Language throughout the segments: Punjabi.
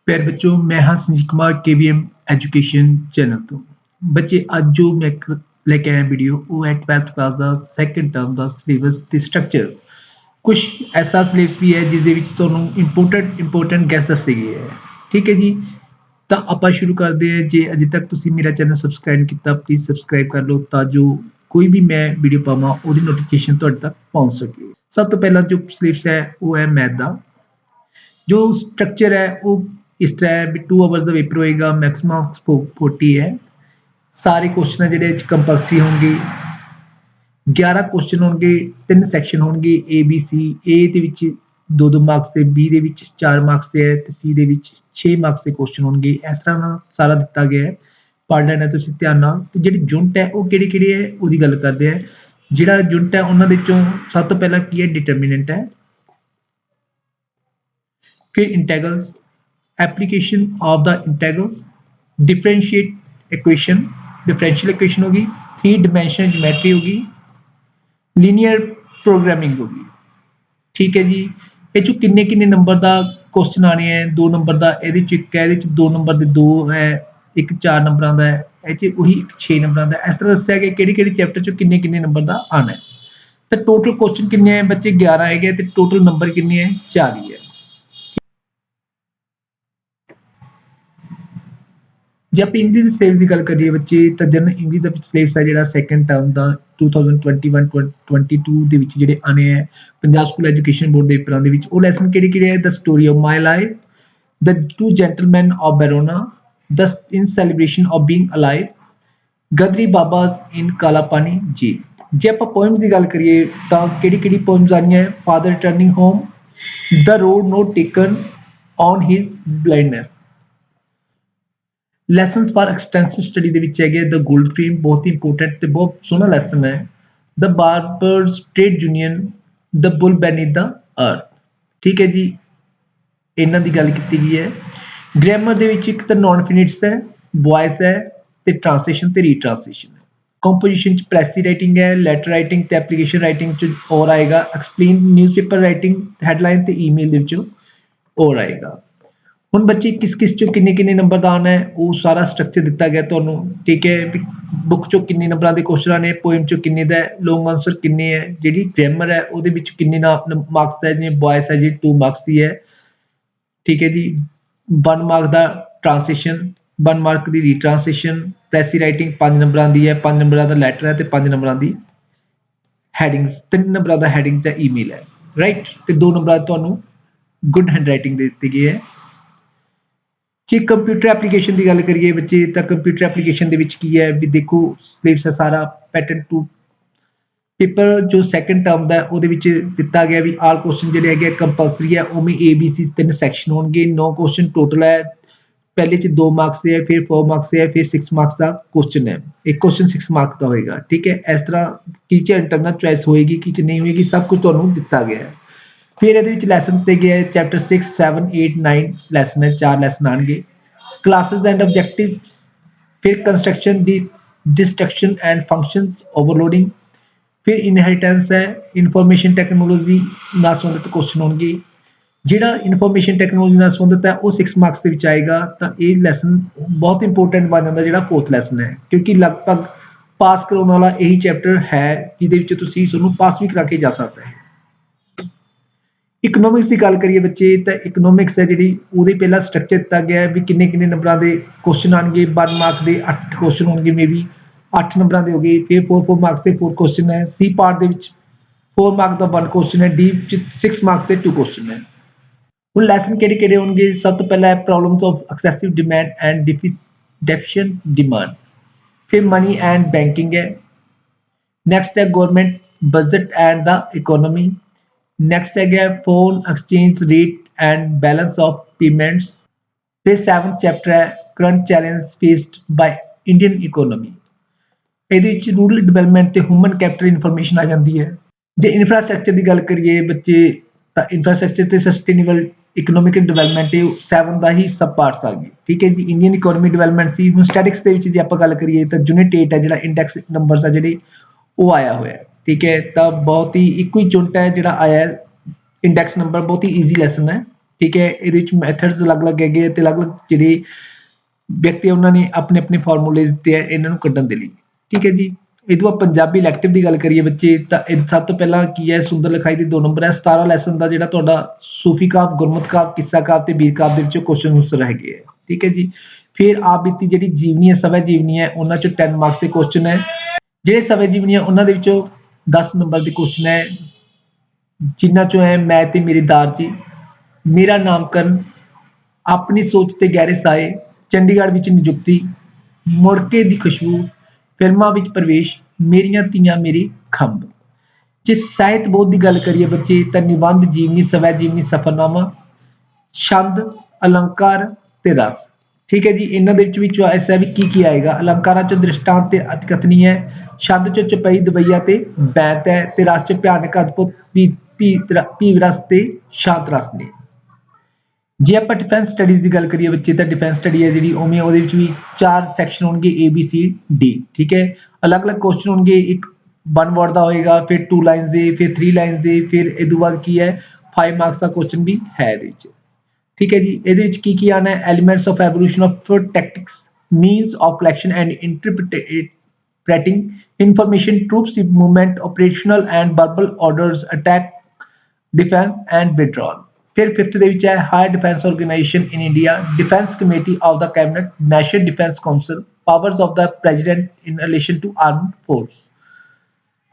ਪਿਆਰੇ ਬੱਚਿਓ, ਮੈਂ ਹਾਂ Sanjeev Kumar KVM education channel ਤੋਂ। ਬੱਚੇ ਅੱਜ ਜੋ ਮੈਂ ਲੈ ਕੇ ਆਇਆ ਵੀਡੀਓ ਉਹ ਹੈ 12th ਕਲਾਸ ਦਾ ਸੈਕੰਡ ਟਰਮ ਦਾ ਸਿਲੇਬਸ ਤੇ ਸਟਰਕਚਰ। ਕੁਝ ਐਸਾ ਸਿਲੇਬਸ ਵੀ ਹੈ ਜਿਸ ਦੇ ਵਿੱਚ ਤੁਹਾਨੂੰ ਇੰਪੋਰਟੈਂਟ ਗੈਸ ਦੱਸੇ ਗਏ ਹੈ। ਠੀਕ ਹੈ ਜੀ, ਤਾਂ ਆਪਾਂ ਸ਼ੁਰੂ ਕਰਦੇ ਹਾਂ। ਜੇ ਅਜੇ ਤੱਕ ਤੁਸੀਂ ਮੇਰਾ ਚੈਨਲ ਸਬਸਕ੍ਰਾਈਬ ਨਹੀਂ ਕੀਤਾ ਪਲੀਜ਼ ਸਬਸਕ੍ਰਾਈਬ ਕਰ ਲਓ ਤਾਂ ਜੋ ਕੋਈ ਵੀ ਮੈਂ ਵੀਡੀਓ ਪਾਵਾਂ ਉਹਦੀ ਨੋਟੀਫਿਕੇਸ਼ਨ ਤੁਹਾਡੇ ਤੱਕ ਪਹੁੰਚ ਸਕੇ। ਸਭ ਤੋਂ ਪਹਿਲਾਂ ਜੋ ਸਿਲੇਬਸ ਹੈ ਉਹ ਹੈ ਮੈਥ ਦਾ। जो स्ट्रक्चर है वो इस तरह है भी 2 आवर्स का पेपर होएगा, मैक्सिमम मार्क्स 40 है। सारे क्वेश्चन जिहड़े कंपलसरी होंगे। 11 क्वेश्चन होंगे, 3 सैक्शन होंगे ए बी सी। ए दे विच 2-2 मार्क्स से, बी दे विच 4 मार्क्स से है ते सी दे विच 6 मार्क्स के क्वेश्चन होंगे। इस तरह नाल सारा दिता गया है, पढ़ लेना तुसीं ध्यान नाल। ते जिहड़ी यूनिट है वो किहड़ी-किहड़ी है ਉਹਦੀ ਗੱਲ ਕਰਦੇ हैं। जिहड़ा यूनिट है ਉਹਨਾਂ ਦੇ ਵਿੱਚੋਂ ਸਭ ਤੋਂ ਪਹਿਲਾਂ ਕੀ ਹੈ डिटरमिनेंट है, फिर integrals, application of the integrals, differentiate equation, differential equation होगी, 3 डिमेंशनल ज्योमेट्री होगी, लीनियर प्रोग्रामिंग होगी। ठीक है जी, ये चो किन्ने किन्ने नंबर का क्वेश्चन आने हैं। 2 नंबर का ये 2 नंबर के 2 है, एक 4 नंबर का है, ये वही 6 नंबर का। इस तरह दसिया गया कि चैप्टर चो किन्ने किन्ने नंबर का आना है। तो टोटल क्वेश्चन किन्ने हैं बच्चे 11 है, तो टोटल नंबर किन्ने हैं 40 है। ਜੇ ਆਪਾਂ ਇੰਗਲਿਸ਼ ਦੇ ਸਿਲੇਬਸ ਦੀ ਗੱਲ ਕਰੀਏ ਬੱਚੇ ਤਾਂ ਜਨਰਲ ਇੰਗਲਿਸ਼ ਦਾ ਸਿਲੇਬਸ ਹੈ ਜਿਹੜਾ ਸੈਕੰਡ ਟਰਮ ਦਾ 2021-22 ਦੇ ਵਿੱਚ ਜਿਹੜੇ ਆਨੇ ਹੈ ਪੰਜਾਬ ਸਕੂਲ ਐਜੂਕੇਸ਼ਨ ਬੋਰਡ ਦੇ ਪੇਪਰਾਂ ਦੇ ਵਿੱਚ। ਉਹ ਲੈਸਨ ਕਿਹੜੇ ਹੈ? The story of my life, the two gentlemen of Verona, the in celebration of being alive, Ghadri Babas in Kala Pani ਜੀ। ਜੇ ਆਪਾਂ ਪੋਇਮਸ ਦੀ ਗੱਲ ਕਰੀਏ ਤਾਂ ਕਿਹੜੀ ਪੋਇਮਸ ਆਈਆਂ? Father returning home, the road note taken on his blindness. Lessons for extensive study ਦੇ ਵਿੱਚ ਹੈਗੇ ਦ ਗੋਲਡ ਫਰੇਮ, ਬਹੁਤ ਹੀ ਇੰਪੋਰਟੈਂਟ ਤੇ ਬਹੁਤ ਸੋਹਣਾ ਲੈਸਨ ਹੈ। ਦ ਬਾਰਬਰਸ ਟ੍ਰੇਡ ਯੂਨੀਅਨ, ਦ ਬੁੱਲ ਬੈਨੀਥ ਦ ਅਰਥ। ਠੀਕ ਹੈ ਜੀ, ਇਹਨਾਂ ਦੀ ਗੱਲ ਕੀਤੀ ਗਈ ਹੈ। ਗ੍ਰਾਮਰ ਦੇ ਵਿੱਚ ਇੱਕ ਤਾਂ ਨॉन ਫਿਨਿਟਸ ਹੈ, ਵੌਇਸ ਹੈ ਤੇ ਟ੍ਰਾਂਸਲੇਸ਼ਨ ਤੇ ਰੀਟ੍ਰਾਂਸਲੇਸ਼ਨ ਹੈ। ਕੰਪੋਜੀਸ਼ਨ ਚ ਪ੍ਰੈਸੀ ਰਾਈਟਿੰਗ ਹੈ, ਲੈਟਰ ਰਾਈਟਿੰਗ ਤੇ ਐਪਲੀਕੇਸ਼ਨ ਰਾਈਟਿੰਗ ਚ ਔਰ ਆਏਗਾ। ਐਕਸਪਲੇਨ ਨਿਊਜ਼ਪੇਪਰ ਰਾਈਟਿੰਗ, ਹੈਡਲਾਈਨ ਤੇ ਈਮੇਲ ਦੇ ਵਿੱਚੋਂ ਔਰ ਆਏਗਾ। ਹੁਣ ਬੱਚੇ ਕਿਸ ਚੋਂ ਕਿੰਨੇ ਨੰਬਰ ਦਾ ਆਉਣਾ ਹੈ ਉਹ ਸਾਰਾ ਸਟਰਕਚਰ ਦਿੱਤਾ ਗਿਆ ਤੁਹਾਨੂੰ। ਠੀਕ ਹੈ, ਵੀ ਬੁੱਕ ਚੋਂ ਕਿੰਨੇ ਨੰਬਰਾਂ ਦੇ ਕੁਐਸਚਨ ਆਣੇ, ਪੋਇਮ ਚੋਂ ਕਿੰਨੇ ਦਾ, ਲੌਂਗ ਆਨਸਰ ਕਿੰਨੇ ਹੈ, ਜਿਹੜੀ ਗ੍ਰਾਮਰ ਹੈ ਉਹਦੇ ਵਿੱਚ ਕਿੰਨੇ ਮਾਰਕਸ ਹੈ, ਜਿਵੇਂ ਵੌਇਸ ਹੈ ਜਿਹੜੀ 2 ਮਾਰਕਸ ਦੀ ਹੈ। ਠੀਕ ਹੈ ਜੀ, 1 ਮਾਰਕ ਦਾ ਟ੍ਰਾਂਸਲੇਸ਼ਨ, 1 ਮਾਰਕ ਦੀ ਰੀਟ੍ਰਾਂਸਲੇਸ਼ਨ, ਪ੍ਰੈਸੀ ਰਾਈਟਿੰਗ 5 ਨੰਬਰਾਂ ਦੀ ਹੈ, 5 ਨੰਬਰਾਂ ਦਾ ਲੈਟਰ ਹੈ ਤੇ 5 ਨੰਬਰਾਂ ਦੀ ਹੈਡਿੰਗਸ, 3 ਨੰਬਰਾਂ ਦਾ ਹੈਡਿੰਗ ਜਾਂ ਈਮੇਲ ਹੈ। ਰਾਈਟ, ਤੇ 2 ਨੰਬਰਾਂ ਤੁਹਾਨੂੰ ਗੁੱਡ ਹੈਂਡ ਰਾਈਟਿੰਗ ਦੇ ਦਿੱਤੀ ਗਈ ਹੈ। ਜੇ ਕੰਪਿਊਟਰ ਐਪਲੀਕੇਸ਼ਨ ਦੀ ਗੱਲ ਕਰੀਏ ਬੱਚੇ ਤਾਂ ਕੰਪਿਊਟਰ ਐਪਲੀਕੇਸ਼ਨ ਦੇ ਵਿੱਚ ਕੀ ਹੈ ਵੀ ਦੇਖੋ ਸਿਲੇਬਸ ਹੈ ਸਾਰਾ ਪੈਟਰਨ ਟੂ ਪੇਪਰ ਜੋ ਸੈਕੰਡ ਟਰਮ ਦਾ ਉਹਦੇ ਵਿੱਚ ਦਿੱਤਾ ਗਿਆ ਵੀ ਆਲ ਕੁਐਸਚਨ ਜਿਹੜੇ ਹੈਗੇ ਕੰਪਲਸਰੀ ਹੈ। ਉਵੇਂ ABC 3 ਸੈਕਸ਼ਨ ਹੋਣਗੇ, 9 ਕੁਐਸਚਨ ਟੋਟਲ ਹੈ। ਪਹਿਲੇ ਚ 2 ਮਾਰਕਸ ਦੇ ਹੈ, ਫਿਰ 4 ਮਾਰਕਸ ਦੇ ਹੈ, ਫਿਰ 6 ਮਾਰਕਸ ਦਾ ਕੁਐਸਚਨ ਹੈ। ਇੱਕ ਕੁਐਸਚਨ 6 ਮਾਰਕਸ ਦਾ ਹੋਏਗਾ। ਠੀਕ ਹੈ, ਇਸ ਤਰ੍ਹਾਂ ਟੀਚਰ ਇੰਟਰਨਲ ਚੁਆਇਸ ਹੋਏਗੀ ਕਿ ਨਹੀਂ ਹੋਏਗੀ, ਸਭ ਕੁਝ ਤੁਹਾਨੂੰ ਦਿੱਤਾ ਗਿਆ ਹੈ। ਫਿਰ ਇਹਦੇ ਵਿੱਚ ਲੈਸਨ ਤੇ ਗਿਆ ਚੈਪਟਰ 6, 7, 8, 9 ਲੈਸਨ ਹੈ, 4 ਲੈਸਨ ਆਣਗੇ। ਕਲਾਸਿਸ ਐਂਡ ਆਬਜੈਕਟਿਵ, ਫਿਰ construction the destruction and function overloading, फिर इनहेरिटेंस है, इनफॉर्मेशन टैक्नोलॉजी ਨਾਲ ਸੰਬੰਧਿਤ ਕੁਐਸਚਨ ਹੋਣਗੇ। ਜਿਹੜਾ ਇਨਫੋਰਮੇਸ਼ਨ ਟੈਕਨੋਲੋਜੀ ਨਾਲ ਸੰਬੰਧਿਤ ਹੈ ਉਹ 6 ਮਾਰਕਸ ਦੇ ਵਿੱਚ ਆਏਗਾ। ਤਾਂ ਇਹ ਲੈਸਨ ਬਹੁਤ ਇੰਪੋਰਟੈਂਟ ਬਣ ਜਾਂਦਾ ਜਿਹੜਾ 4th ਲੈਸਨ ਹੈ, ਕਿਉਂਕਿ ਲਗਭਗ ਪਾਸ ਕਰਾਉਣ ਵਾਲਾ ਇਹੀ ਚੈਪਟਰ ਹੈ ਜਿਹਦੇ ਵਿੱਚ ਤੁਸੀਂ ਤੁਹਾਨੂੰ ਪਾਸ ਵੀ ਕਰਾ ਕੇ ਜਾ ਸਕਦਾ ਹੈ। ਇਕਨੋਮਿਕਸ ਦੀ ਗੱਲ ਕਰੀਏ ਬੱਚੇ ਤਾਂ ਇਕਨੋਮਿਕਸ ਹੈ ਜਿਹੜੀ ਉਹਦੇ ਪਹਿਲਾਂ ਸਟਰਕਚਰ ਦਿੱਤਾ ਗਿਆ ਵੀ ਕਿੰਨੇ ਨੰਬਰਾਂ ਦੇ ਕੁਐਸਚਨ ਆਣਗੇ। 1 ਮਾਰਕ ਦੇ 8 ਕੁਐਸਚਨ ਹੋਣਗੇ, ਮੇਬੀ 8 ਨੰਬਰਾਂ ਦੇ ਹੋ ਗਏ। ਫਿਰ 4 ਮਾਰਕਸ ਦੇ 4 ਕੁਐਸਚਨ ਹੈ। ਸੀ ਪਾਰਟ ਦੇ ਵਿੱਚ 4 ਮਾਰਕ ਦਾ 1 ਕੁਐਸਚਨ ਹੈ। ਡੀ ਚ 6 ਮਾਰਕਸ ਦੇ 2 ਕੁਐਸਚਨ ਹੈ। ਹੁਣ ਲੈਸਨ ਕਿਹੜੇ ਹੋਣਗੇ? ਸਭ ਤੋਂ ਪਹਿਲਾਂ ਹੈ problems of excessive demand and deficient demand. ਫਿਰ ਮਨੀ ਐਂਡ ਬੈਂਕਿੰਗ ਹੈ। ਨੈਕਸਟ ਹੈ government budget and the economy. Next ਹੈਗਾ foreign exchange rate and balance of payments. ਫਿਰ 7th ਚੈਪਟਰ ਹੈ current challenge faced by Indian economy. ਇਹਦੇ ਵਿੱਚ ਰੂਰਲ ਡਿਵੈਲਪਮੈਂਟ ਤੇ ਹਿਊਮਨ ਕੈਪੀਟਲ ਇਨਫੋਰਮੇਸ਼ਨ ਆ ਜਾਂਦੀ ਹੈ। ਜੇ ਇਨਫਰਾਸਟ੍ਰਕਚਰ ਦੀ ਗੱਲ ਕਰੀਏ ਬੱਚੇ ਤਾਂ ਇਨਫਰਾਸਟ੍ਰਕਚਰ ਤੇ ਸਸਟੇਨੇਬਲ ਇਕਨੋਮਿਕ ਡਿਵੈਲਪਮੈਂਟ ਇਹ 7 ਦਾ ਹੀ ਸਬ ਪਾਰਟਸ ਆ ਗਏ। ਠੀਕ ਹੈ ਜੀ, ਇੰਡੀਅਨ ਇਕੋਨਮੀ ਡਿਵੈਲਪਮੈਂਟ ਸੀ। ਹੁਣ ਸਟੈਟਿਕਸ ਦੇ ਵਿੱਚ ਜੇ ਆਪਾਂ ਗੱਲ ਕਰੀਏ ਤਾਂ ਯੂਨਿਟ 8 ਹੈ ਜਿਹੜਾ ਇੰਡੈਕਸ ਨੰਬਰਸ ਆ ਜਿਹੜੇ ਉਹ ਆਇਆ ਹੋਇਆ। ठीक है, तो बहुत ही एक ही यूनिट है जो आया इंडैक्स नंबर, बहुत ही ईजी लैसन है। ਠੀਕ ਹੈ। ਇਹਦੇ ਵਿੱਚ ਮੈਥਡਸ ਅਲੱਗ-ਅਲੱਗ ਹੈਗੇ ਤੇ ਅਲੱਗ-ਅਲੱਗ ਜਿਹੜੇ ਵਿਅਕਤੀ ਉਹਨਾਂ ਨੇ ਆਪਣੇ-ਆਪਣੇ ਫਾਰਮੂਲੇ ਦਿੱਤੇ ਆ ਇਹਨਾਂ ਨੂੰ ਕੱਢਣ ਦੇ ਲਈ, ਠੀਕ ਹੈ ਜੀ। ਇਹ ਤੋਂ ਬਾਅਦ ਪੰਜਾਬੀ ਇਲੈਕਟਿਵ ਦੀ ਗੱਲ ਕਰੀਏ ਬੱਚੇ ਤਾਂ ਇਹ ਸਭ ਤੋਂ ਪਹਿਲਾਂ ਕੀ ਹੈ, ਸੁੰਦਰ ਲਿਖਾਈ ਦੇ 2 ਨੰਬਰ ਹੈ। 17 ਲੈਸਨ ਦਾ ਜਿਹੜਾ ਤੁਹਾਡਾ ਸੂਫੀ ਕਾਵਿ, ਗੁਰਮਤਿ ਕਾਵਿ, ਕਿੱਸਾ ਕਾਵਿ ਤੇ ਵੀਰ ਕਾਵਿ ਦੇ ਵਿੱਚੋਂ ਕੁਐਸਚਨ ਆਨਸਰ ਹੈਗੇ ਆ, ਠੀਕ ਹੈ ਜੀ। ਫਿਰ ਆਪ ਬੀਤੀ ਜਿਹੜੀ ਜੀਵਨੀ ਹੈ, ਸਵੈ ਜੀਵਨੀ ਹੈ, ਉਹਨਾਂ ਚੋਂ 10 ਮਾਰਕਸ ਦੇ ਕੁਐਸਚਨ ਹੈ। ਜਿਹੜੇ ਸਵੈ ਜੀਵਨੀ ਹੈ ਉਹਨਾਂ ਦੇ ਵਿੱਚੋਂ 10 ਨੰਬਰ ਦੇ ਕੁਐਸਚਨ ਹੈ, ਜਿਨ੍ਹਾਂ ਚੋਂ ਹੈ ਮੈਂ ਤੇ ਮੇਰੇ ਦਾਰ ਜੀ, ਮੇਰਾ ਨਾਮਕਰਨ, ਆਪਣੀ ਸੋਚ ਤੇ ਗਹਿਰੇ ਸਾਏ, ਚੰਡੀਗੜ੍ਹ ਵਿੱਚ ਨਿਯੁਕਤੀ, ਮੁੜਕੇ ਦੀ ਖੁਸ਼ਬੂ, ਫਿਲਮਾਂ ਵਿੱਚ ਪ੍ਰਵੇਸ਼, ਮੇਰੀਆਂ ਧੀਆਂ ਮੇਰੇ ਖੰਭ। ਜੇ ਸਾਹਿਤ ਬੋਧ ਦੀ ਗੱਲ ਕਰੀਏ ਬੱਚੇ ਤਾਂ ਨਿਬੰਧ, ਜੀਵਨੀ, ਸਵੈ ਜੀਵਨੀ, ਸਫ਼ਰਨਾਮਾ, ਛੰਦ, ਅਲੰਕਾਰ ਤੇ ਰਸ, ਠੀਕ ਹੈ ਜੀ। ਇਹਨਾਂ ਦੇ ਵਿੱਚ ਵੀ ਚੁਆਇਸ ਹੈ ਵੀ ਕੀ ਆਏਗਾ। ਅਲੰਕਾਰਾਂ ਚੋਂ ਦ੍ਰਿਸ਼ਟਾਂਤ ਤੇ ਅਤਿਕਥਨੀ ਹੈ, ਛੰਦ ਚੋਂ ਚੌਪਈ, ਦਵਈਆ ਤੇ ਬੈਂਤ ਹੈ, ਤੇ ਰਸ ਚੋਂ ਭਿਆਨਕ, ਅਦਭੁਤ, ਭੀਵ ਰਸ ਤੇ ਸ਼ਾਂਤ ਰਸ ਨੇ। ਜੇ ਆਪਾਂ ਡਿਫੈਂਸ ਸਟੱਡੀਜ਼ ਦੀ ਗੱਲ ਕਰੀਏ ਬੱਚੇ ਤਾਂ ਡਿਫੈਂਸ ਸਟੱਡੀ ਹੈ ਜਿਹੜੀ ਉਵੇਂ ਉਹਦੇ ਵਿੱਚ ਵੀ 4 ਸੈਕਸ਼ਨ ਹੋਣਗੇ, ABCD, ਠੀਕ ਹੈ। ਅਲੱਗ-ਅਲੱਗ ਕੁਐਸਚਨ ਹੋਣਗੇ, ਇੱਕ 1 ਵਰਡ ਦਾ ਹੋਏਗਾ, ਫਿਰ 2 ਲਾਈਨਸ ਦੇ, ਫਿਰ 3 ਲਾਈਨਸ ਦੇ, ਫਿਰ ਇਹ ਤੋਂ ਬਾਅਦ ਕੀ ਹੈ 5 ਮਾਰਕਸ ਦਾ ਕੁਐਸਚਨ ਵੀ ਹੈ ਇਹਦੇ ਵਿੱਚ, ਠੀਕ ਹੈ ਜੀ। ਇਹਦੇ ਵਿੱਚ ਕੀ ਆਉਣਾ ਹੈ, elements of evolution of tactics, means of collection and interpreting information, troops movement, operational and verbal orders, attack, defense and withdrawal। फिर 5th ਦੇ ਵਿੱਚ ਹੈ higher defence organisation in India, defence committee of the cabinet, national defence council, powers of the president in relation to armed force.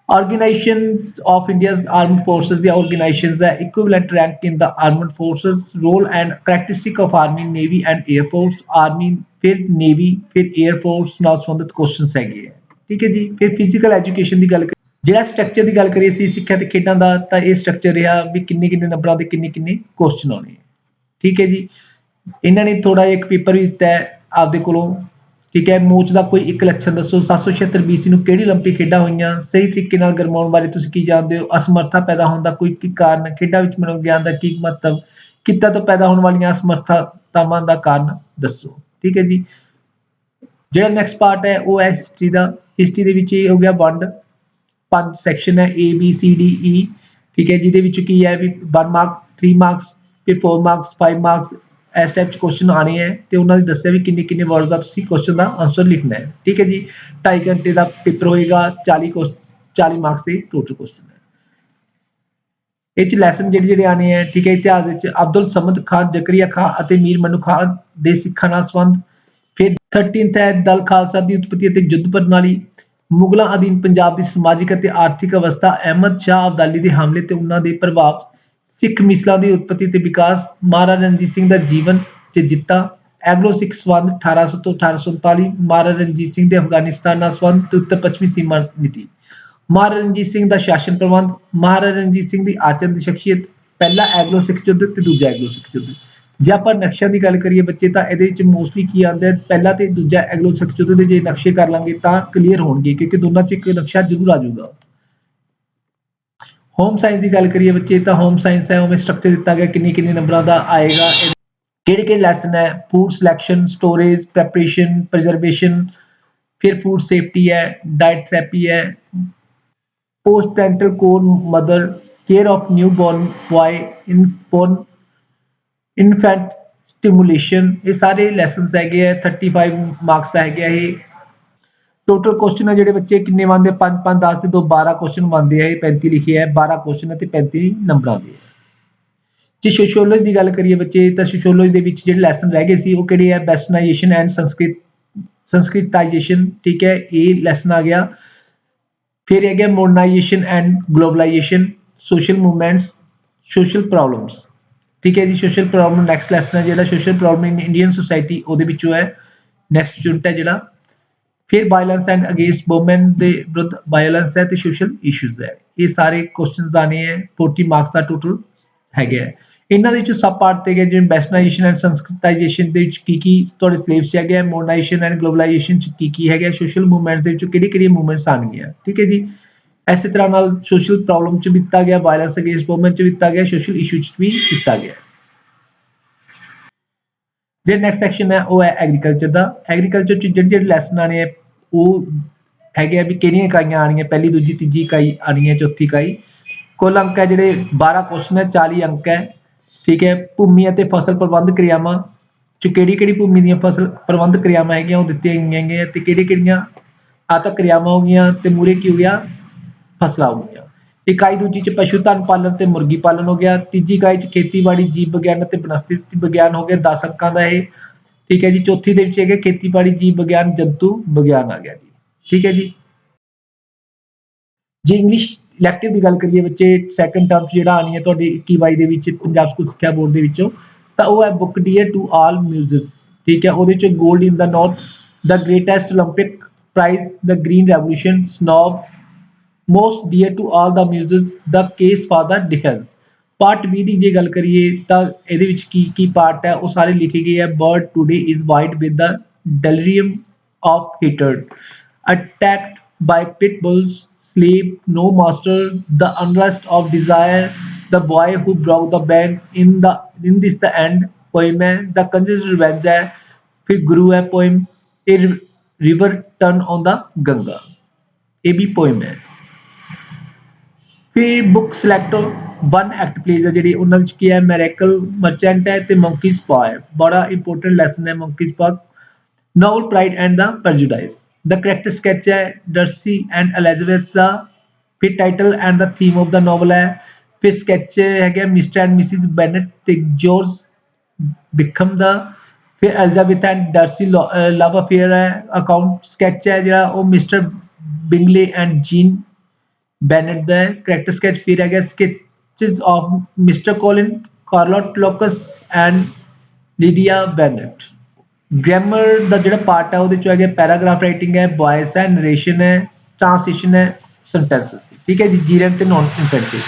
Organizations of India's armed forces, the organizations are equivalent rank in the armed forces, role and characteristic of army, navy and air force, army फिर navy फिर air force ਨਾਲ ਸੰਬੰਧਿਤ ਕੁਐਸਚਨਸ ਹੈਗੇ ਆ, ਠੀਕ ਹੈ ਜੀ। ਫਿਰ ਫਿਜ਼ੀਕਲ ਐਜੂਕੇਸ਼ਨ ਦੀ ਗੱਲ, ਜਿਹੜਾ ਸਟਰਕਚਰ ਦੀ ਗੱਲ ਕਰੀਏ ਸੀ ਸਿੱਖਿਆ ਤੇ ਖੇਡਾਂ ਦਾ, ਤਾਂ ਇਹ ਸਟਰਕਚਰ ਰਿਹਾ ਵੀ ਕਿੰਨੇ ਨੰਬਰਾਂ ਦੇ ਕਿੰਨੇ ਕੁਐਸਚਨ ਆਉਣੇ, ਠੀਕ ਹੈ ਜੀ। ਇਹਨਾਂ ਨੇ ਥੋੜਾ ਜਿਹਾ ਇੱਕ ਪੇਪਰ ਵੀ ਦਿੱਤਾ ਹੈ ਆਪਦੇ ਕੋਲੋਂ, ਠੀਕ ਹੈ। ਮੋਚ ਦਾ ਕੋਈ ਇੱਕ ਲੱਛਣ ਦੱਸੋ, 776 BC ਨੂੰ ਕਿਹੜੀ ਓਲੰਪਿਕ ਖੇਡਾਂ ਹੋਈਆਂ, ਸਹੀ ਤਰੀਕੇ ਨਾਲ ਗਰਮਾਉਣ ਬਾਰੇ ਤੁਸੀਂ ਕੀ ਜਾਣਦੇ ਹੋ, ਅਸਮਰਥਾ ਪੈਦਾ ਹੋਣ ਦਾ ਕੋਈ ਕੀ ਕਾਰਨ, ਖੇਡਾਂ ਵਿੱਚ ਮਨੋਵਿਗਿਆਨ ਦਾ ਕੀ ਮਹੱਤਵ, ਕਿੱਤਾ ਤੋਂ ਪੈਦਾ ਹੋਣ ਵਾਲੀਆਂ ਅਸਮਰਥਤਾਵਾਂ ਦਾ ਕਾਰਨ ਦੱਸੋ, ਠੀਕ ਹੈ ਜੀ। ਜਿਹੜਾ ਨੈਕਸਟ ਪਾਰਟ ਹੈ ਉਹ ਹੈ ਹਿਸਟਰੀ ਦਾ। ਹਿਸਟਰੀ ਦੇ ਵਿੱਚ ਇਹ ਹੋ ਗਿਆ ਵੰਡ, 5 ਸੈਕਸ਼ਨ ਹੈ ABCDE, ਠੀਕ ਹੈ। ਜਿਹਦੇ ਵਿੱਚ ਕੀ ਹੈ ਵੀ 1 ਮਾਰਕ, 3 ਮਾਰਕਸ, ਫਿਰ 4 ਮਾਰਕਸ, 5 ਮਾਰਕਸ, ਇਸ ਟਾਈਪ 'ਚ ਕੁਐਸਚਨ ਆਣੇ ਹੈ ਤੇ ਉਹਨਾਂ ਨੇ ਦੱਸਿਆ ਵੀ ਕਿੰਨੇ ਵਰਡਸ ਦਾ ਤੁਸੀਂ ਕੁਐਸਚਨ ਦਾ ਆਨਸਰ ਲਿਖਣਾ ਹੈ, ਠੀਕ ਹੈ ਜੀ। 2.5 ਘੰਟੇ ਦਾ ਪੇਪਰ ਹੋਏਗਾ, 40 ਮਾਰਕਸ ਦੇ ਟੋਟਲ ਕੁਐਸਚਨ ਹੈ। ਇਹ 'ਚ ਲੈਸਨ ਜਿਹੜੇ ਆਣੇ ਹੈ, ਠੀਕ ਹੈ। ਇਤਿਹਾਸ ਵਿੱਚ ਅਬਦੁਲ ਸਮਦ ਖਾਨ, ਜ਼ਕਰੀਆ ਖਾਨ ਅਤੇ ਮੀਰ ਮਨੂ ਖਾਨ ਦੇ ਸਿੱਖਾਂ ਨਾਲ ਸੰਬੰਧ। ਫਿਰ 13th ਹੈ ਦਲ ਖਾਲਸਾ ਦੀ ਉਤਪਤੀ ਅਤੇ ਯੁੱਧ ਪ੍ਰਣਾਲੀ, ਮੁਗਲਾਂ ਅਧੀਨ ਪੰਜਾਬ ਦੀ ਸਮਾਜਿਕ ਅਤੇ ਆਰਥਿਕ ਅਵਸਥਾ, ਅਹਿਮਦ ਸ਼ਾਹ ਅਬਦਾਲੀ ਦੇ ਹਮਲੇ ਤੇ ਉਹਨਾਂ ਦੇ ਪ੍ਰਭਾਵ, ਸਿੱਖ ਮਿਸਲਾਂ ਦੀ ਉਤਪਤੀ ਤੇ ਵਿਕਾਸ, ਮਹਾਰਾਜਾ ਰਣਜੀਤ ਸਿੰਘ ਦਾ ਜੀਵਨ ਤੇ ਜਿੱਤਾ, ਐਂਗਲੋ ਸਿੱਖ ਸੰਬੰਧ 1800 ਤੋਂ 1839, ਮਹਾਰਾਜਾ ਰਣਜੀਤ ਸਿੰਘ ਦੇ ਅਫਗਾਨਿਸਤਾਨ ਨਾਲ ਸੰਬੰਧ ਤੇ ਉੱਤਰ ਪੱਛਮੀ ਸੀਮਾ ਨੀਤੀ, ਮਹਾਰਾਜਾ ਰਣਜੀਤ ਸਿੰਘ ਦਾ ਸ਼ਾਸਨ ਪ੍ਰਬੰਧ, ਮਹਾਰਾਜਾ ਰਣਜੀਤ ਸਿੰਘ ਦੀ ਆਚਰਣ ਦੀ ਸ਼ਖਸੀਅਤ, ਪਹਿਲਾ ਐਂਗਲੋ ਸਿੱਖ ਯੁੱਧ ਤੇ ਦੂਜਾ ਐਂਗਲੋ ਸਿੱਖ ਯੁੱਧ। ਜੇ ਆਪਾਂ ਨਕਸ਼ਿਆਂ ਦੀ ਗੱਲ ਕਰੀਏ ਬੱਚੇ ਤਾਂ ਇਹਦੇ ਵਿੱਚ ਮੋਸਟਲੀ ਕੀ ਆਉਂਦਾ, ਪਹਿਲਾ ਤੇ ਦੂਜਾ ਐਂਗਲੋ ਸਿੱਖ ਯੁੱਧ ਦੇ ਜੇ ਨਕਸ਼ੇ ਕਰ ਲਾਂਗੇ ਤਾਂ ਕਲੀਅਰ ਹੋਣਗੇ, ਕਿਉਂਕਿ ਦੋਨਾਂ 'ਚ ਇੱਕ ਨਕਸ਼ਾ ਜ਼ਰੂਰ ਆ ਜਾਊਗਾ। ਹੋਮ ਸਾਇੰਸ ਦੀ ਗੱਲ ਕਰੀਏ ਬੱਚੇ ਤਾਂ ਹੋਮ ਸਾਇੰਸ ਹੈ ਉਵੇਂ ਸਟਰਕਚਰ ਦਿੱਤਾ ਗਿਆ ਕਿੰਨੇ ਨੰਬਰਾਂ ਦਾ ਆਏਗਾ, ਕਿਹੜੇ ਲੈਸਨ ਹੈ, food selection, storage, preparation, preservation, ਫਿਰ ਫੂਡ ਸੇਫਟੀ ਹੈ, ਡਾਇਟ ਥੈਰੇਪੀ ਹੈ, post parental care mother, care of new born boy, infant stimulation, ਇਹ ਸਾਰੇ ਲੈਸਨਸ ਹੈਗੇ ਆ। 35 ਮਾਰਕਸ ਦਾ ਹੈਗਾ ਇਹ। ਟੋਟਲ ਕੁਐਸਚਨ ਹੈ ਜਿਹੜੇ ਬੱਚੇ ਕਿੰਨੇ ਬਣਦੇ, 5 5 10 ਤੇ 2 12 ਕੁਐਸਚਨ ਬਣਦੇ ਆ। ਇਹ 35 ਲਿਖੇ ਹੈ, 12 ਕੁਐਸਚਨ ਤੇ 35 ਨੰਬਰਾਂ ਦੇ। ਜੇ ਸੋਸ਼ੀਓਲੋਜੀ ਦੀ ਗੱਲ ਕਰੀਏ ਬੱਚੇ ਤਾਂ ਸੋਸ਼ੀਓਲੋਜੀ ਦੇ ਵਿੱਚ ਜਿਹੜੇ ਲੈਸਨ ਰਹਿ ਗਏ ਸੀ ਉਹ ਕਿਹੜੇ ਆ, ਵੈਸਟਰਨਾਈਜੇਸ਼ਨ ਐਂਡ ਸੰਸਕ੍ਰਿਤਾਈਜੇਸ਼ਨ, ਠੀਕ ਹੈ, ਇਹ ਲੈਸਨ ਆ ਗਿਆ। ਫਿਰ ਹੈਗਾ modernisation and globalisation, social movements, social problems, ਠੀਕ ਹੈ ਜੀ। ਸੋਸ਼ਲ ਪ੍ਰੋਬਲਮ ਨੈਕਸਟ ਲੈਸਨ ਹੈ ਜਿਹੜਾ ਸੋਸ਼ਲ ਪ੍ਰੋਬਲਮ ਇਨ ਇੰਡੀਅਨ ਸੋਸਾਇਟੀ, ਉਹਦੇ ਵਿੱਚੋਂ ਹੈ ਨੈਕਸਟ ਯੂਨਿਟ ਹੈ ਜਿਹੜਾ। ਫਿਰ ਵਾਇਲੈਂਸ ਐਂਡ ਅਗੇਂਸਟ ਵੂਮਨ ਦੇ ਵਿਰੁੱਧ ਵਾਇਲੈਂਸ ਹੈ ਤੇ ਸੋਸ਼ਲ ਇਸ਼ੂਜ਼ ਹੈ। ਇਹ ਸਾਰੇ ਕੁਐਸਚਨਸ ਆਣੇ ਹੈ, 40 ਮਾਰਕਸ ਦਾ ਟੋਟਲ ਹੈਗਾ ਹੈ। ਇਹਨਾਂ ਦੇ ਵਿੱਚੋਂ ਸਬ ਪਾਰਟ ਤੇ ਗਏ ਜਿਵੇਂ ਵੈਸਟਰਨਾਈਜੇਸ਼ਨ ਐਂਡ ਸੰਸਕ੍ਰਿਤਾਈਜੇਸ਼ਨ ਦੇ ਵਿੱਚ ਕੀ ਤੁਹਾਡੇ ਸਿਲੇਬਸ 'ਚ ਹੈਗਾ, ਮੋਡਰਨਾਈਜੇਸ਼ਨ ਐਂਡ ਗਲੋਬਲਾਈਜੇਸ਼ਨ 'ਚ ਕੀ ਹੈਗਾ, ਸੋਸ਼ਲ ਮੂਵਮੈਂਟਸ ਦੇ ਵਿੱਚੋਂ ਕਿਹੜੀਆਂ ਮੂਵਮੈਂਟਸ ਆਉਣਗੀਆਂ, ਠੀਕ ਹੈ ਜੀ। ਇਸੇ ਤਰ੍ਹਾਂ ਨਾਲ ਸੋਸ਼ਲ ਪ੍ਰੋਬਲਮ 'ਚ ਵੀ ਦਿੱਤਾ ਗਿਆ, ਵਾਇਲੈਂਸ ਅਗੇਂਸਟ ਵੂਮਨ 'ਚ ਵੀ ਦਿੱਤਾ ਗਿਆ, ਸੋਸ਼ਲ ਇਸ਼ੂ 'ਚ ਵੀ ਦਿੱਤਾ ਗਿਆ। ਜਿਹੜਾ ਨੈਕਸਟ ਸੈਕਸ਼ਨ ਹੈ ਉਹ ਹੈ ਐਗਰੀਕਲਚਰ ਦਾ। ਐਗਰੀਕਲਚਰ 'ਚ ਜਿਹੜੇ ਲੈਸਨ ਆਣੇ ਆ ਉਹ ਹੈਗੇ ਆ ਵੀ ਕਿਹੜੀਆਂ ਇਕਾਈਆਂ ਆਣੀਆਂ, ਪਹਿਲੀ, ਦੂਜੀ, ਤੀਜੀ ਇਕਾਈ ਆਣੀ ਹੈ, ਚੌਥੀ ਇਕਾਈ। ਕੁੱਲ ਅੰਕ ਹੈ ਜਿਹੜੇ 12 ਕੁਐਸਚਨ ਹੈ, 40 ਅੰਕ ਹੈ। ਠੀਕ ਹੈ। ਭੂਮੀ ਅਤੇ ਫਸਲ ਪ੍ਰਬੰਧ ਕਿਰਿਆਵਾਂ ਚ ਕਿਹੜੀ-ਕਿਹੜੀ ਭੂਮੀ ਦੀਆਂ ਫਸਲ ਪ੍ਰਬੰਧ ਕਿਰਿਆਵਾਂ ਹੈਗੀਆਂ ਉਹ ਦਿੱਤੀਆਂ ਗਈਆਂ ਹੈਗੀਆਂ ਤੇ ਕਿਹੜੀ-ਕਿਹੜੀਆਂ ਆਤਕ ਕਿਰਿਆਵਾਂ ਹੋ ਗਈਆਂ ਤੇ ਮੂਰੇ ਕੀ ਹੋ ਗਿਆ ਫਸਲਾਂ ਹੋ ਗਈਆਂ। ਇਕਾਈ ਦੂਜੀ ਚ ਪਸ਼ੂ ਧਨ ਪਾਲਣ ਤੇ ਮੁਰਗੀ ਪਾਲਣ ਹੋ ਗਿਆ। ਤੀਜੀ ਇਕਾਈ ਚ ਖੇਤੀਬਾੜੀ ਜੀਵ ਵਿਗਿਆਨ ਅਤੇ ਬਨਸਪਤੀ ਵਿਗਿਆਨ ਹੋ ਗਿਆ 10 ਅੰਕਾਂ ਦਾ ਇਹ। ਠੀਕ ਹੈ ਜੀ। ਚੌਥੀ ਦੇ ਵਿੱਚ ਹੈਗੇ ਖੇਤੀਬਾੜੀ ਜੀਵ ਵਿਗਿਆਨ ਜੰਤੂ ਵਿਗਿਆਨ ਆ ਗਿਆ ਜੀ। ਠੀਕ ਹੈ ਜੀ। ਜੇ ਇੰਗਲਿਸ਼ ਇਲੈਕਟਿਵ ਦੀ ਗੱਲ ਕਰੀਏ ਬੱਚੇ ਸੈਕੰਡ ਟਰਮ ਜਿਹੜਾ ਆਣੀ ਹੈ ਤੁਹਾਡੀ 21-22 ਦੇ ਵਿੱਚ ਪੰਜਾਬ ਸਕੂਲ ਸਿੱਖਿਆ ਬੋਰਡ ਦੇ ਵਿੱਚੋਂ ਤਾਂ ਉਹ ਹੈ book dear to all music. ਠੀਕ ਹੈ। ਉਹਦੇ ਚ gold in the north, the greatest 올림픽 prize, the green revolution, snob, most dear to all the music, the case for the defence. Part B ਦੀ ਜੇ ਗੱਲ ਕਰੀਏ ਤਾਂ ਇਹਦੇ ਵਿੱਚ ਕੀ ਕੀ ਪਾਰਟ ਹੈ ਉਹ ਸਾਰੇ ਲਿਖੇ ਗਏ ਹੈ। Bird today is white with the delirium of heated, attacked by pit bulls, sleep, no master, the unrest of desire, the boy who broke the bank in this the end poem है, the conjured revenge है, फिर गुरु है poem, फिर river turn on the Ganga, ये भी poem है। ਫਿਰ book select one act plays ਹੈ ਜਿਹੜੀ ਉਹਨਾਂ ਵਿੱਚ ਕੀ ਹੈ ਮੈਰੇਕਲ ਮਰਚੈਂਟ ਹੈ ਤੇ ਮੰਕੀ ਸਪਾ ਹੈ। ਬੜਾ ਇੰਪੋਰਟੈਂਟ ਲੈਸਨ ਹੈ monkey spa. Novel pride and the prejudice, the character sketch ਹੈ ਡਰਸੀ ਐਂਡ ਐਲਿਜ਼ਾਬੈਥ ਦਾ। ਫਿਰ title and the theme of the novel ਹੈ। ਫਿਰ ਸਕੈਚ ਹੈਗਾ ਮਿਸਟਰ ਐਂਡ ਮਿਸਿਸ ਬੈਨਟ ਤੇ ਜੋਰਜ ਬਿਕਮ ਦਾ। ਫਿਰ Elizabeth and Darcy love affair ਹੈ। ਅਕਾਊਂਟ ਸਕੈਚ ਹੈ ਜਿਹੜਾ ਉਹ Mr Bingley and Jane Bennet ਦਾ ਹੈ। ਕਰੈਕਟਰ ਸਕੈਚ ਫਿਰ ਹੈਗਾ sketches of Mr Collins, ਕਾਰਲੋਟ ਲੋਕਸ and ਲੀਡੀਆ Bennet. Grammar ਦਾ ਜਿਹੜਾ ਪਾਰਟ ਹੈ ਉਹਦੇ ਚ ਹੈਗੇ ਪੈਰਾਗ੍ਰਾਫ ਰਾਈਟਿੰਗ ਹੈ, ਵੌਇਸ ਹੈ, ਨਰੇਸ਼ਨ ਹੈ, ਟ੍ਰਾਂਸਲੇਸ਼ਨ ਹੈ, ਸੈਂਟੈਂਸ। ਠੀਕ ਹੈ ਜੀ। ਜੀਰਮ ਤੇ ਨॉन ਇਨਫੈਕਟਿਵ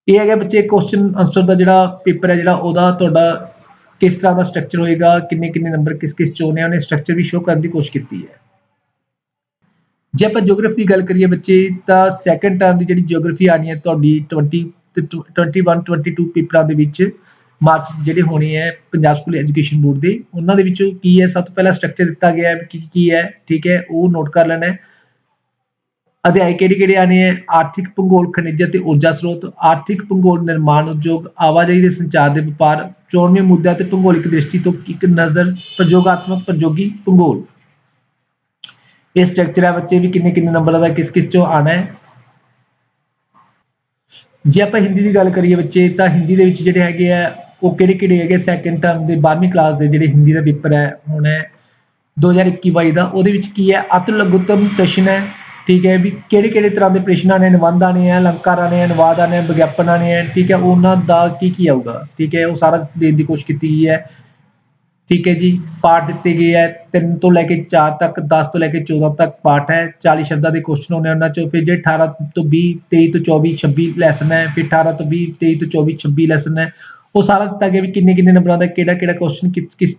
ਇਹ ਹੈਗਾ ਬੱਚੇ ਕੁਐਸਚਨ ਆਨਸਰ ਦਾ ਜਿਹੜਾ ਪੇਪਰ ਹੈ ਜਿਹੜਾ ਉਹਦਾ ਤੁਹਾਡਾ ਕਿਸ ਤਰ੍ਹਾਂ ਦਾ ਸਟਰਕਚਰ ਹੋਏਗਾ, ਕਿੰਨੇ ਕਿੰਨੇ ਨੰਬਰ ਕਿਸ ਕਿਸ ਚ ਆਉਣੇ ਆ, ਉਹਨੇ ਸਟਰਕਚਰ ਵੀ ਸ਼ੋਅ ਕਰਨ ਦੀ ਕੋਸ਼ਿਸ਼ ਕੀਤੀ ਹੈ। ਜੇ ਆਪਾਂ ਜਿਓਗ੍ਰਾਫੀ ਦੀ ਗੱਲ ਕਰੀਏ ਬੱਚੇ ਤਾਂ ਸੈਕੰਡ ਟਰਮ ਦੀ ਜਿਹੜੀ ਜਿਓਗ੍ਰਾਫੀ ਆਣੀ ਹੈ ਤੁਹਾਡੀ 20 ਤੇ 21 22 ਪੇਪਰਾਂ ਦੇ ਵਿੱਚ ਮਾਰਚ ਜਿਹੜੇ ਹੋਣੇ ਹੈ ਪੰਜਾਬ ਸਕੂਲ ਐਜੂਕੇਸ਼ਨ ਬੋਰਡ ਦੇ ਉਹਨਾਂ ਦੇ ਵਿੱਚੋਂ ਕੀ ਹੈ ਸਭ ਤੋਂ ਪਹਿਲਾਂ ਸਟਰਕਚਰ ਦਿੱਤਾ ਗਿਆ ਹੈ ਕੀ ਹੈ। ਠੀਕ ਹੈ। ਉਹ ਨੋਟ ਕਰ ਲੈਣਾ ਹੈ। ਅਧਿਆਇ ਕਿਹੜੇ-ਕਿਹੜੇ ਆਣੇ ਹੈ। ਆਰਥਿਕ ਭੂਗੋਲ, ਖਣਿਜ ਅਤੇ ਊਰਜਾ ਸਰੋਤ, ਆਰਥਿਕ ਭੂਗੋਲ, ਨਿਰਮਾਣ ਉਦਯੋਗ, ਆਵਾਜਾਈ ਦੇ ਸੰਚਾਰ ਦੇ ਵਪਾਰ, ਚੋਣਵੇਂ ਮੁੱਦਿਆਂ ਤੇ ਭੂਗੋਲਿਕ ਦ੍ਰਿਸ਼ਟੀ ਤੋਂ ਇੱਕ ਨਜ਼ਰ, ਪ੍ਰਯੋਗਾਤਮਕ ਪ੍ਰਯੋਗੀ ਭੂਗੋਲ। ਇਹ ਸਟਰਕਚਰ ਹੈ ਬੱਚੇ ਵੀ ਕਿੰਨੇ ਕਿੰਨੇ ਨੰਬਰਾਂ ਦਾ ਕਿਸ ਕਿਸ ਚੋਂ ਆਣਾ ਹੈ। ਜੇ ਆਪਾਂ ਹਿੰਦੀ ਦੀ ਗੱਲ ਕਰੀਏ ਬੱਚੇ ਤਾਂ ਹਿੰਦੀ ਦੇ ਵਿੱਚ ਜਿਹੜੇ ਹੈਗੇ ਆ ਉਹ ਕਿਹੜੇ ਕਿਹੜੇ ਹੈਗੇ ਸੈਕੰਡ ਟਰਮ ਦੇ 12ਵੀਂ ਕਲਾਸ ਦੇ ਜਿਹੜੇ ਹਿੰਦੀ ਦਾ ਪੇਪਰ ਹੈ ਹੁਣ ਹੈ 2021-22 ਦਾ ਉਹਦੇ ਵਿੱਚ ਕੀ ਹੈ ਅਤਿ ਲਘੁਤਮ ਪ੍ਰਸ਼ਨ ਹੈ। ਠੀਕ ਹੈ ਵੀ ਕਿਹੜੇ ਕਿਹੜੇ ਤਰ੍ਹਾਂ ਦੇ ਪ੍ਰਸ਼ਨ ਆਣੇ, ਨਿਬੰਧ ਆਣੇ ਆ, ਅਲੰਕਾਰ ਆਣੇ ਆ, ਅਨੁਵਾਦ ਆਣੇ ਆ, ਵਿਗਿਆਪਨ ਆਣੇ ਆ। ਠੀਕ ਹੈ। ਉਹਨਾਂ ਦਾ ਕੀ ਕੀ ਆਊਗਾ। ਠੀਕ ਹੈ। ਉਹ ਸਾਰਾ ਦੇਣ ਦੀ ਕੋਸ਼ਿਸ਼ ਕੀਤੀ ਗਈ ਹੈ। ਠੀਕ ਹੈ ਜੀ। ਪਾਠ ਦਿੱਤੇ ਗਏ ਹੈ 3 ਤੋਂ ਲੈ ਕੇ 4 ਤੱਕ, 10 ਤੋਂ ਲੈ ਕੇ 14 ਤੱਕ ਪਾਠ ਹੈ। 40 ਸ਼ਬਦਾਂ ਦੇ ਕੁਐਸਚਨ ਹੋਣੇ ਉਹਨਾਂ ਚੋਂ। ਫਿਰ ਜੇ 18 ਤੋਂ 20, 23 ਤੋਂ 24, 26 ਲੈਸਨ ਹੈ। ਫਿਰ 18 ਤੋਂ 20, 23 ਤੋਂ 24, 26 ਲੈਸਨ ਹੈ। ਉਹ ਸਾਰਾ ਦਿੱਤਾ ਗਿਆ ਵੀ ਕਿੰਨੇ ਕਿੰਨੇ ਨੰਬਰਾਂ ਦਾ ਕਿਹੜਾ ਕਿਹੜਾ ਕੁਐਸਚਨ ਕਿਸ ਕਿਸ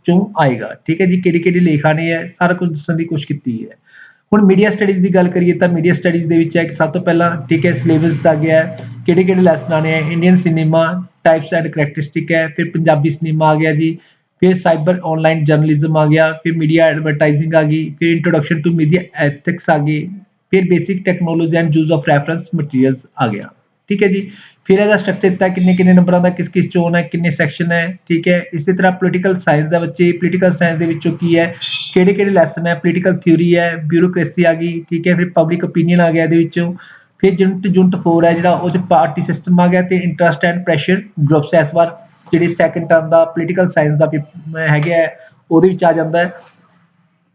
ਚੋਂ ਆਏਗਾ। ਠੀਕ ਹੈ ਜੀ। ਕਿਹੜੀ ਕਿਹੜੀ ਲੇਖ ਆਣੇ ਹੈ ਸਾਰਾ ਕੁਝ ਦੱਸਣ ਦੀ ਕੋਸ਼ਿਸ਼ ਕੀਤੀ ਹੈ। ਹੁਣ ਮੀਡੀਆ ਸਟੱਡੀਜ਼ ਦੀ ਗੱਲ ਕਰੀਏ ਤਾਂ ਮੀਡੀਆ ਸਟੱਡੀਜ਼ ਦੇ ਵਿੱਚ ਹੈ ਕਿ ਸਭ ਤੋਂ ਪਹਿਲਾਂ ਠੀਕ ਹੈ ਸਿਲੇਬਸ ਦਿੱਤਾ ਗਿਆ ਹੈ ਕਿਹੜੇ ਕਿਹੜੇ ਲੈਸਨ ਆਣੇ ਹੈ। ਇੰਡੀਅਨ ਸਿਨੇਮਾ, ਟਾਈਪਸ ਐਂਡ ਕਰੈਕਟਰਿਸਟਿਕ ਹੈ। ਫਿਰ ਪੰਜਾਬੀ ਸਿਨੇਮਾ ਆ ਗਿਆ ਜੀ। फिर साइबर ऑनलाइन जर्नलिज्म आ गया, फिर मीडिया एडवर्टाइजिंग आ गई, फिर इंट्रोडक्शन टू मीडिया एथिक्स आ गई, फिर basic technology and use of reference materials आ गया। ठीक है जी। फिर ਇਹਦਾ ਸਟਰਕਚਰ ਦਿੱਤਾ ਕਿੰਨੇ ਕਿੰਨੇ ਨੰਬਰਾਂ ਦਾ ਕਿਸ ਕਿਸ ਚੋਣ ਹੈ, ਕਿੰਨੇ ਸੈਕਸ਼ਨ ਹੈ। ਠੀਕ ਹੈ। ਇਸੇ ਤਰ੍ਹਾਂ ਪੋਲੀਟੀਕਲ ਸਾਇੰਸ ਦਾ ਬੱਚੇ ਪੋਲੀਟੀਕਲ ਸਾਇੰਸ ਦੇ ਵਿੱਚੋਂ ਕੀ ਹੈ ਕਿਹੜੇ ਕਿਹੜੇ ਲੈਸਨ ਹੈ। ਪੋਲੀਟੀਕਲ ਥਿਊਰੀ ਹੈ, ਬਿਊਰੋਕ੍ਰੇਸੀ ਆ ਗਈ। ਠੀਕ ਹੈ। ਫਿਰ ਪਬਲਿਕ ਓਪੀਨੀਅਨ ਆ ਗਿਆ ਇਹਦੇ ਵਿੱਚੋਂ। ਫਿਰ ਯੂਨਿਟ 4 ਹੈ ਜਿਹੜਾ ਉਹ 'ਚ ਪਾਰਟੀ ਸਿਸਟਮ ਆ ਗਿਆ ਤੇ ਇੰਟਰਸਟ ਐਂਡ ਪ੍ਰੈਸ਼ਰ ਗਰੁੱਪਸ ਇਸ ਵਾਰ ਜਿਹੜੇ ਸੈਕੰਡ ਟਰਮ ਦਾ ਪੋਲੀਟੀਕਲ ਸਾਇੰਸ ਦਾ ਹੈਗਾ ਹੈ ਉਹਦੇ ਵਿੱਚ ਆ ਜਾਂਦਾ ਹੈ।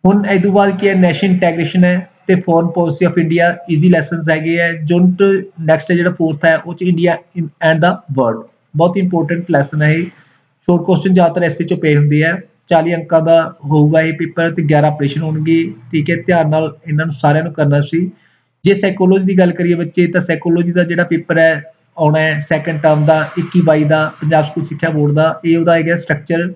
ਹੁਣ ਇਹ ਤੋਂ ਬਾਅਦ ਕੀ ਹੈ ਨੈਸ਼ਨਲ ਇੰਟੈਗ੍ਰੇਸ਼ਨ ਹੈ ਤੇ foreign policy of India easy lessons ਹੈਗੇ ਹੈ। ਯੂਨਿਟ ਨੈਕਸਟ ਹੈ ਜਿਹੜਾ ਫੋਰਥ ਹੈ ਉਹ 'ਚ ਇੰਡੀਆ ਐਂਡ ਦਾ ਵਰਲਡ ਬਹੁਤ ਇੰਪੋਰਟੈਂਟ ਲੈਸਨ ਹੈ ਇਹ। ਸ਼ੋਰਟ ਕੁਐਸਚਨ ਜ਼ਿਆਦਾਤਰ ਐਸੇ 'ਚੋਂ ਪਏ ਹੁੰਦੇ ਆ। 40 ਅੰਕਾਂ ਦਾ ਹੋਊਗਾ ਇਹ ਪੇਪਰ ਤੇ 11 ਆਪਰੇਸ਼ਨ ਹੋਣਗੇ। ਠੀਕ ਹੈ। ਧਿਆਨ ਨਾਲ ਇਹਨਾਂ ਨੂੰ ਸਾਰਿਆਂ ਨੂੰ ਕਰਨਾ ਸੀ। ਜੇ ਸਾਈਕੋਲੋਜੀ ਦੀ ਗੱਲ ਕਰੀਏ ਬੱਚੇ ਤਾਂ ਸਾਈਕੋਲੋਜੀ ਦਾ ਜਿਹੜਾ ਪੇਪਰ ਹੈ ਆਉਣਾ ਹੈ ਸੈਕੰਡ ਟਰਮ ਦਾ 21-22 ਦਾ ਪੰਜਾਬ ਸਕੂਲ ਸਿੱਖਿਆ ਬੋਰਡ ਦਾ ਇਹ ਉਹਦਾ ਹੈਗਾ ਸਟਰਕਚਰ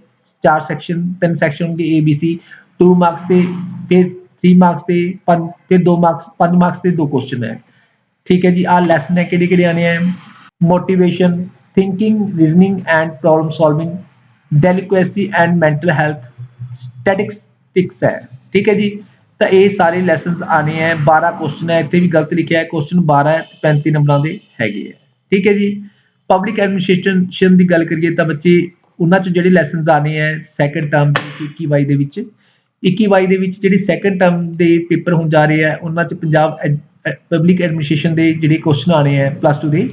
4 ਸੈਕਸ਼ਨ 3 ਸੈਕਸ਼ਨ ਹੋਣਗੇ ABC 2 ਮਾਰਕਸ ਤੇ ਫਿਰ 3 ਮਾਰਕਸ ਤੇ 5 ਫਿਰ 2 ਮਾਰਕਸ 5 ਮਾਰਕਸ ਤੇ 2 ਕੁਐਸਚਨ ਹੈ। ਠੀਕ ਹੈ ਜੀ। ਆਹ ਲੈਸਨ ਹੈ ਕਿਹੜੇ ਕਿਹੜੇ ਆਣੇ ਹੈ। Motivation, thinking, reasoning and problem solving, delinquency and mental health, statistics ਹੈ। ਠੀਕ ਹੈ ਜੀ। ਤਾਂ ਇਹ ਸਾਰੇ ਲੈਸਨਸ ਆਣੇ ਹੈ 12 ਕੁਐਸਚਨ ਹੈ ਇੱਥੇ ਵੀ ਗਲਤ ਲਿਖਿਆ ਹੈ ਕੁਐਸਚਨ 12 ਹੈ 35 ਨੰਬਰਾਂ ਦੇ ਹੈਗੇ ਹੈ ਠੀਕ ਹੈ ਜੀ ਪਬਲਿਕ ਐਡਮਿਨਿਸਟ੍ਰੇਸ਼ਨ ਦੀ ਗੱਲ ਕਰੀਏ ਤਾਂ ਬੱਚੇ ਉਹਨਾਂ ਚ ਜਿਹੜੇ ਲੈਸਨਸ ਆਣੇ ਹੈ ਸੈਕੰਡ ਟਰਮ ਦੇ 21 ਦੇ ਵਿੱਚ 21 ਦੇ ਵਿੱਚ ਜਿਹੜੀ ਸੈਕੰਡ ਟਰਮ ਦੇ ਪੇਪਰ ਹੁਣ ਜਾ ਰਹੇ ਆ ਉਹਨਾਂ ਚ ਪੰਜਾਬ ਪਬਲਿਕ ਐਡਮਿਨਿਸਟ੍ਰੇਸ਼ਨ ਦੇ ਜਿਹੜੇ ਕੁਐਸਚਨ ਆਣੇ ਹੈ ਪਲੱਸ 2 ਦੇ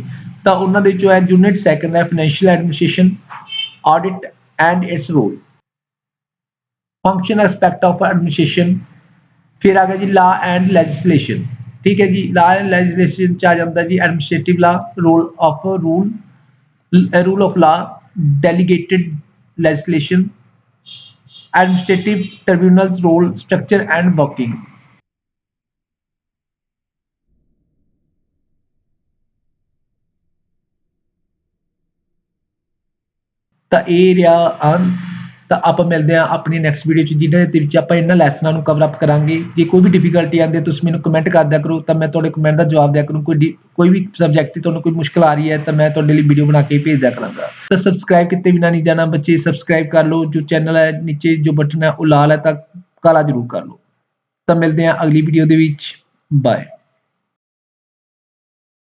ਤਾਂ ਉਹਨਾਂ ਦੇ ਵਿੱਚੋਂ ਹੈ ਯੂਨਿਟ ਸੈਕੰਡ ਹੈ financial administration audit and its role function aspect of administration फिर आ गया जी लॉ एंड लेजिस्लेशन ठीक है जी लॉ एंड लेजिस्लेशन च आ जाता है जी administrative law rule of law delegated legislation administrative tribunals role structure and working ਤਾਂ ਇਹ ਰਿਹਾ ਅੰਤ ਤਾਂ ਆਪਾਂ ਮਿਲਦੇ ਹਾਂ ਆਪਣੀ ਨੈਕਸਟ ਵੀਡੀਓ 'ਚ ਜਿਹਦੇ ਦੇ ਵਿੱਚ ਆਪਾਂ ਇਹਨਾਂ ਲੈਸਨਾਂ ਨੂੰ ਕਵਰ ਅਪ ਕਰਾਂਗੇ ਜੇ ਕੋਈ ਵੀ ਡਿਫੀਕਲਟੀ ਆਉਂਦੀ ਹੈ ਤੁਸੀਂ ਮੈਨੂੰ ਕਮੈਂਟ ਕਰ ਦਿਆ ਕਰੋ ਤਾਂ ਮੈਂ ਤੁਹਾਡੇ ਕਮੈਂਟ ਦਾ ਜਵਾਬ ਦਿਆ ਕਰੂੰ ਕੋਈ ਵੀ ਸਬਜੈਕਟ ਦੀ ਤੁਹਾਨੂੰ ਕੋਈ ਮੁਸ਼ਕਲ ਆ ਰਹੀ ਹੈ ਤਾਂ ਮੈਂ ਤੁਹਾਡੇ ਲਈ ਵੀਡੀਓ ਬਣਾ ਕੇ ਭੇਜ ਦਿਆ ਕਰਾਂਗਾ ਤਾਂ ਸਬਸਕ੍ਰਾਈਬ ਕਿਤੇ ਬਿਨਾਂ ਨਹੀਂ ਜਾਣਾ ਬੱਚੇ ਸਬਸਕ੍ਰਾਈਬ ਕਰ ਲਓ ਜੋ ਚੈਨਲ ਹੈ ਨੀਚੇ ਜੋ ਬਟਨ ਹੈ ਉਹ ਲਾਲ ਹੈ ਤਾਂ ਕਾਲਾ ਜ਼ਰੂਰ ਕਰ ਲਓ ਤਾਂ ਮਿਲਦੇ ਹਾਂ ਅਗਲੀ ਵੀਡੀਓ ਦੇ ਵਿੱਚ ਬਾਏ